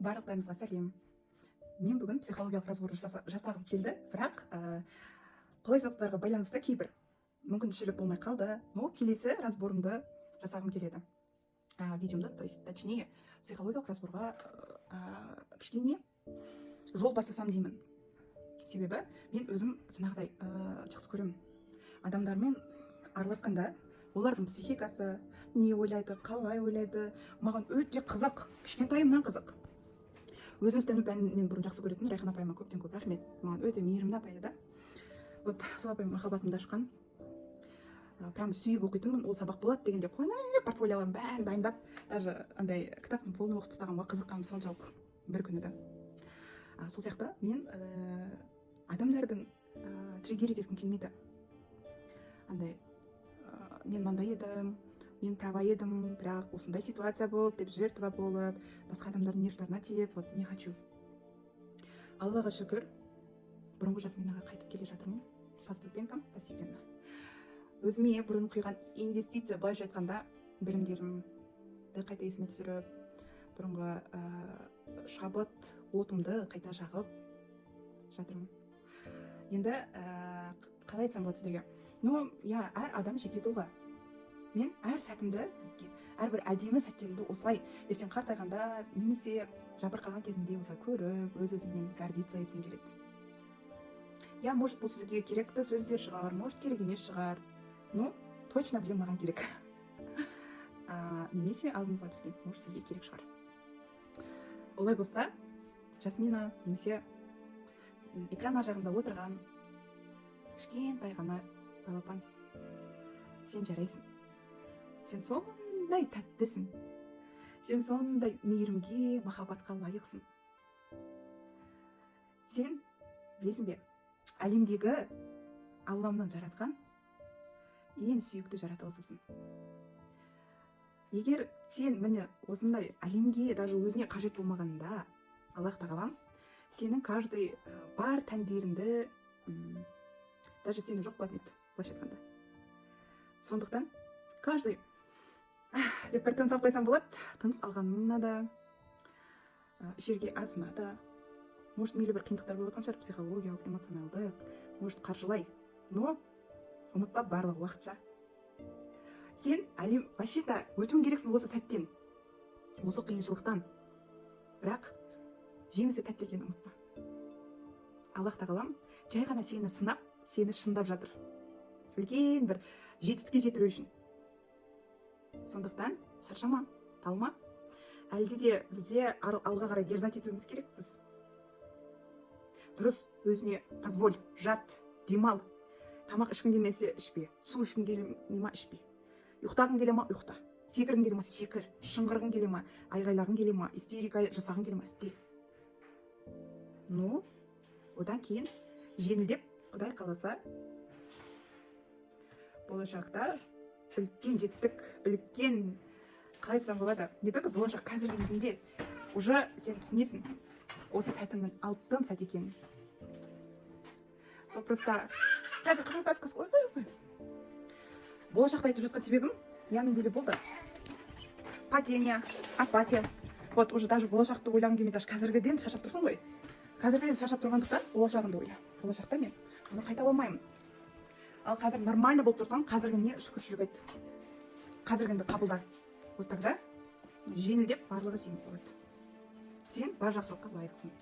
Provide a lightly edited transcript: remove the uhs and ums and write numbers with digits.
Барлықтарыңызға сәлем. Мен бүгін психологиялық разбор жасағым келді, бірақ қолайсыздықтарға байланысты кейбір мүмкіншілік болмай қалды, но келесі разборымды жасағым келеді. Видеомды, то есть, точнее, психологиялық разборға кішкене жол бастасам деймін. Себебі мен өзім жаңағыдай жақсы көремін. Адамдармен араласқанда олардың психикасы, не ойлайды, қалай ойлайды, маған өте қызық, кішкентайымнан қызық. Өзіміз тану пәнін мен бұрын жақсы көретін Райхан апайыма көптен көп рахмет. Маған өте мейірімді апай еді. Вот сол апайым махаббатымды ашқан. Прям сүйіп оқитынмын, ол сабақ болады дегенде қуанып портфолиоларын бәрін дайындап, даже андай кітаптың полын оқып тастағанға қызыққаным соншалық бір күні да. Сол сияқты мен адамдардың триггер еткім келмейді. Андай мен мынандай едім, мен права едім, бірақ осындай ситуация болды деп жертва болып, басқа адамдардың нервтарына тиіп, вот не хочу. Аллаға шүкір, бұрынғы жасминаға қайтып келе жатырмын. Поступенкам постепенно. Өзіме бұрын құйған инвестиция, былайша айтқанда, білімдерімді қайта есіме түсіріп, бұрынғы шабыт отымды қайта жағып жатырмын. Енді қалай айтсам болады сіздерге? Ну, әр адам жеке тұлға. Мен әр сәтімді, әрбір әдемі сәттерімді осылай ертең қартайғанда немесе жабырқаған кезінде осылай көріп, өз-өзіммен гордиться еткім келеді. Может, бұл сізге керекті сөздер шығар, может, керек емес шығар. Ну, точно білем, маған керек. Немесе алдыңызға түскен, может, сізге керек шығар. Олай болса, Жасмина немесе экран ар жағында отырған кішкентай ғана балапан, сен жарайсың. Сен сондай тәттісің. Сен сондай мейірімге, махаббатқа лайықсың. Сен білесің бе, әлемдегі Алламның жаратқан ең сүйікті жаратылысысың. Егер сен міне осындай әлемге, даже өзіне қажет болмағанда, Аллах тағалам сенің каждый бар тәндеріңді даже сені жоқ қылатын еді, былайша айтқанда. Сондықтан каждый деп бір тыныс алып қойсам болады, тыныс алғанына да, ішерге азына да, может, мейлі бір қиындықтар болып жатқан шығар, психологиялық, эмоционалдық, может, қаржылай, но ұмытпа, барлығы уақытша. Сен әлем вообще-то өтуің керексің осы сәттен, осы қиыншылықтан, бірақ жемісі тәтті екенін ұмытпа. Аллах тағалам жай ғана сені сынап, сені шындап жатыр, үлкен бір жетістікке жетіру үшін. Сондықтан шаршама, талма. Әлде де бізде алға қарай дерзать етуіміз керек біз. Дұрыс, өзіне позволь, жат, демал. Тамақ ішкің келмесе ішпе, су ішкің келе ма ішпе. Ұйықтағың келе ма ұйықта, секіргің келе ма секір, шыңғырғың келе ма, айғайлағың келе ма, истерика жасағың келе ма істе. Ну, одан кейін жеңілдеп, Құдай қаласа, болашақта үлкен жетістік, үлкен, қалай айтсам болады, не только болашақ, қазірдің өзінде уже сен түсінесің осы сәтіңнің алтын сәт екенін. Сол просто қазір қызым ой. Болашақта айтып жатқан себебім, менде де болды. Падение, апатия. Вот уже даже болашақты ойлағың келмей, даже қазіргіден шаршап тұрсың ғой. Қазіргіден шаршап тұрғандықтан болашағыңды ойла. Болашақта мен оны қайталамаймын. Ал қазір нормально болып тұрсаң, қазіргіне шүкіршілік айт. Қазіргінді қабылда. Вот тогда жеңілдеп барлығы жеңіл болады. Сен бар жақсылыққа лайықсың.